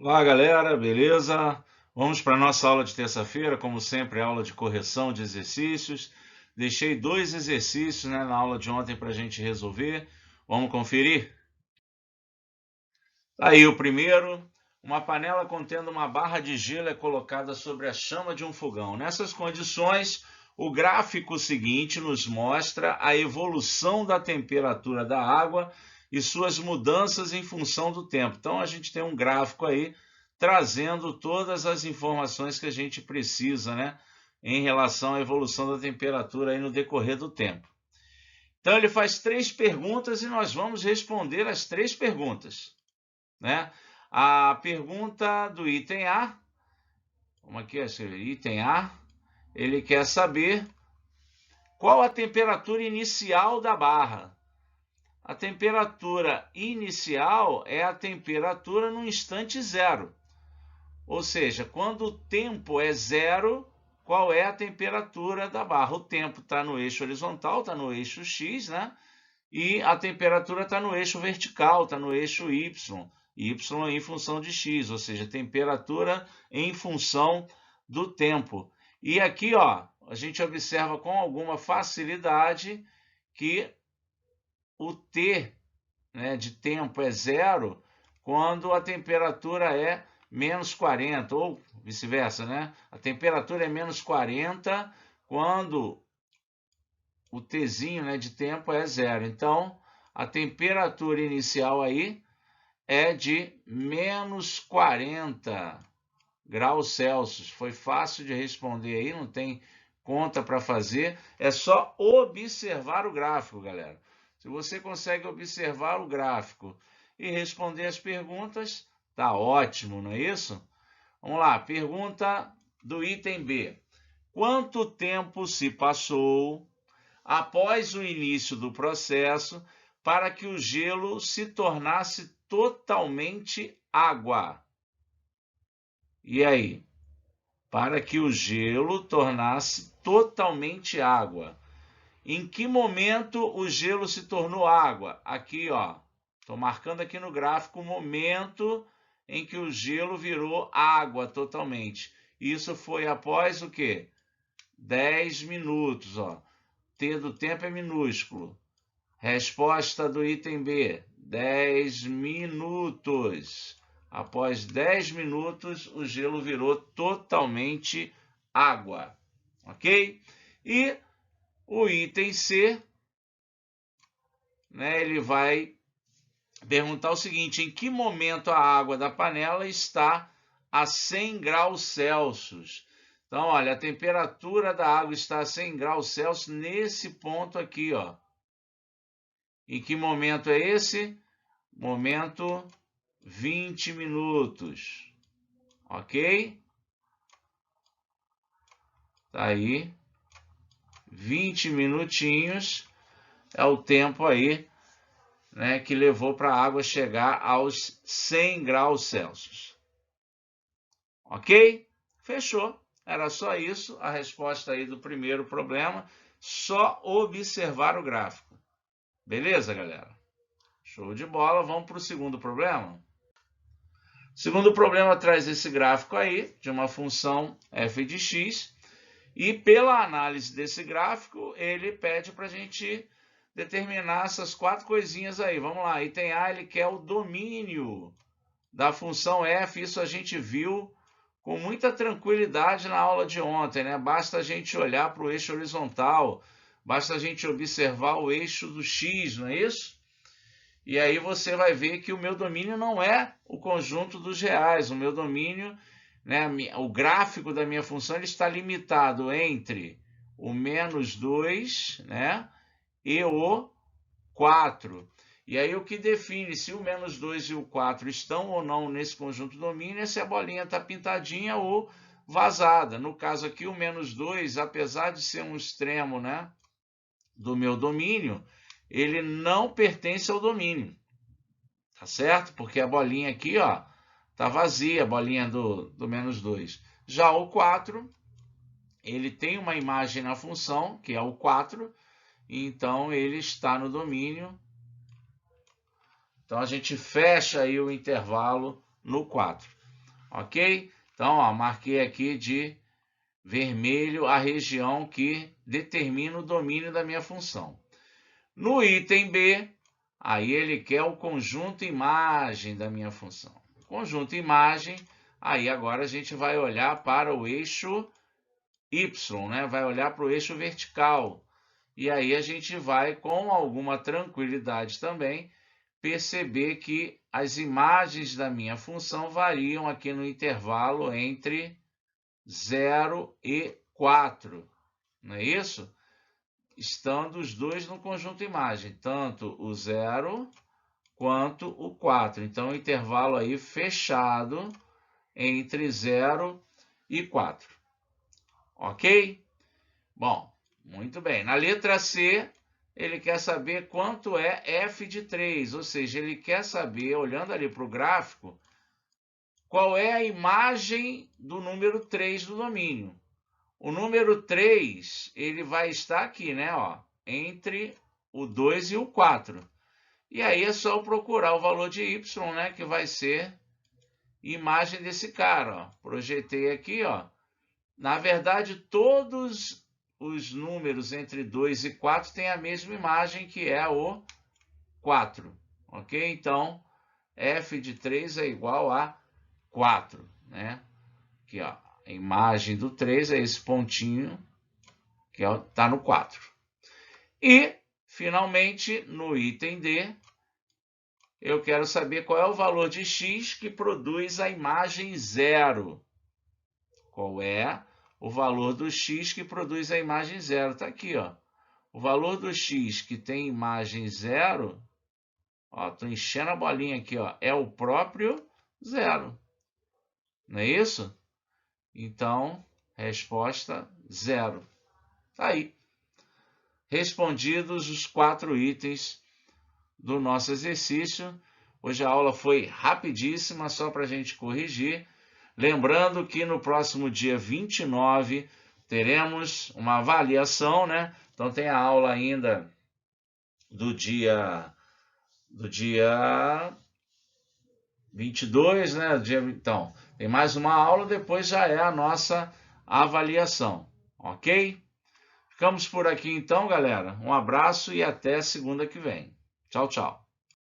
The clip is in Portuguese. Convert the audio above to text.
Olá, galera, beleza? Vamos para a nossa aula de terça-feira, como sempre, aula de correção de exercícios. Deixei dois exercícios, na aula de ontem para a gente resolver. Vamos conferir? Aí o primeiro, uma panela contendo uma barra de gelo é colocada sobre a chama de um fogão. Nessas condições, o gráfico seguinte nos mostra a evolução da temperatura da água e suas mudanças em função do tempo. Então a gente tem um gráfico aí trazendo todas as informações que a gente precisa, em relação à evolução da temperatura aí no decorrer do tempo. Então ele faz três perguntas e nós vamos responder as três perguntas. A pergunta do item A, vamos aqui escrever item A, ele quer saber qual a temperatura inicial da barra. A temperatura inicial é a temperatura no instante zero. Ou seja, quando o tempo é zero, qual é a temperatura da barra? O tempo está no eixo horizontal, está no eixo X, E a temperatura está no eixo vertical, está no eixo Y. Y em função de X, ou seja, temperatura em função do tempo. E aqui, a gente observa com alguma facilidade que o T, de tempo é zero quando a temperatura é menos 40, ou vice-versa, A temperatura é menos 40 quando o Tzinho, de tempo é zero. Então, a temperatura inicial aí é de menos 40 graus Celsius. Foi fácil de responder aí, não tem conta para fazer. É só observar o gráfico, galera. Se você consegue observar o gráfico e responder as perguntas, tá ótimo, não é isso? Vamos lá, pergunta do item B. Quanto tempo se passou após o início do processo para que o gelo se tornasse totalmente água? E aí? Para que o gelo tornasse totalmente água. Em que momento o gelo se tornou água? Aqui, estou marcando aqui no gráfico o momento em que o gelo virou água totalmente. Isso foi após o quê? 10 minutos, T do tempo é minúsculo. Resposta do item B, 10 minutos. Após 10 minutos, o gelo virou totalmente água, ok? E o item C, ele vai perguntar o seguinte: em que momento a água da panela está a 100 graus Celsius? Então, olha, a temperatura da água está a 100 graus Celsius nesse ponto aqui, Em que momento é esse? Momento 20 minutos, ok? Tá aí, 20 minutinhos é o tempo aí, que levou para a água chegar aos 100 graus Celsius. Ok? Fechou. Era só isso, a resposta aí do primeiro problema. Só observar o gráfico. Beleza, galera? Show de bola. Vamos para o segundo problema? O segundo problema traz esse gráfico aí, de uma função f de x. E pela análise desse gráfico, ele pede para a gente determinar essas quatro coisinhas aí. Vamos lá, item A, ele quer o domínio da função f. Isso a gente viu com muita tranquilidade na aula de ontem, Basta a gente olhar para o eixo horizontal, basta a gente observar o eixo do x, não é isso? E aí você vai ver que o meu domínio não é o conjunto dos reais. O meu domínio, o gráfico da minha função, ele está limitado entre o menos 2, e o 4. E aí o que define se o menos 2 e o 4 estão ou não nesse conjunto domínio é se a bolinha está pintadinha ou vazada. No caso aqui, o menos 2, apesar de ser um extremo, do meu domínio, ele não pertence ao domínio, tá certo? Porque a bolinha aqui, tá vazia, a bolinha do menos 2. Já o 4, ele tem uma imagem na função, que é o 4, então ele está no domínio. Então a gente fecha aí o intervalo no 4. ok? Então, ó, marquei aqui de vermelho a região que determina o domínio da minha função. No item B, aí ele quer o conjunto imagem da minha função. Conjunto imagem, aí agora a gente vai olhar para o eixo Y, né? Vai olhar para o eixo vertical. E aí a gente vai, com alguma tranquilidade também, perceber que as imagens da minha função variam aqui no intervalo entre 0 e 4, não é isso? Estando os dois no conjunto imagem, tanto o 0 quanto o 4. Então, o intervalo aí fechado entre 0 e 4. Ok? Bom, muito bem. Na letra C, ele quer saber quanto é f de 3, ou seja, ele quer saber, olhando ali para o gráfico, qual é a imagem do número 3 do domínio. O número 3, ele vai estar aqui, né? Ó, entre o 2 e o 4. E aí é só procurar o valor de y, né? Que vai ser imagem desse cara, ó. Projetei aqui, ó. Na verdade, todos os números entre 2 e 4 têm a mesma imagem, que é o 4. Ok? Então, f de 3 é igual a 4, né? Aqui, ó. A imagem do 3 é esse pontinho, que está no 4. E, finalmente, no item D, eu quero saber qual é o valor de x que produz a imagem 0. Qual é o valor do x que produz a imagem 0? Está aqui, ó. O valor do x que tem imagem 0, ó, estou enchendo a bolinha aqui, ó, é o próprio 0. Não é isso? Então, resposta 0. Tá aí. Respondidos os 4 itens do nosso exercício. Hoje a aula foi rapidíssima, só para a gente corrigir. Lembrando que no próximo dia 29 teremos uma avaliação, né? Então tem a aula ainda do dia 22, né? Então, tem mais uma aula, depois já é a nossa avaliação, ok? Ficamos por aqui então, galera. Um abraço e até segunda que vem. Tchau, tchau.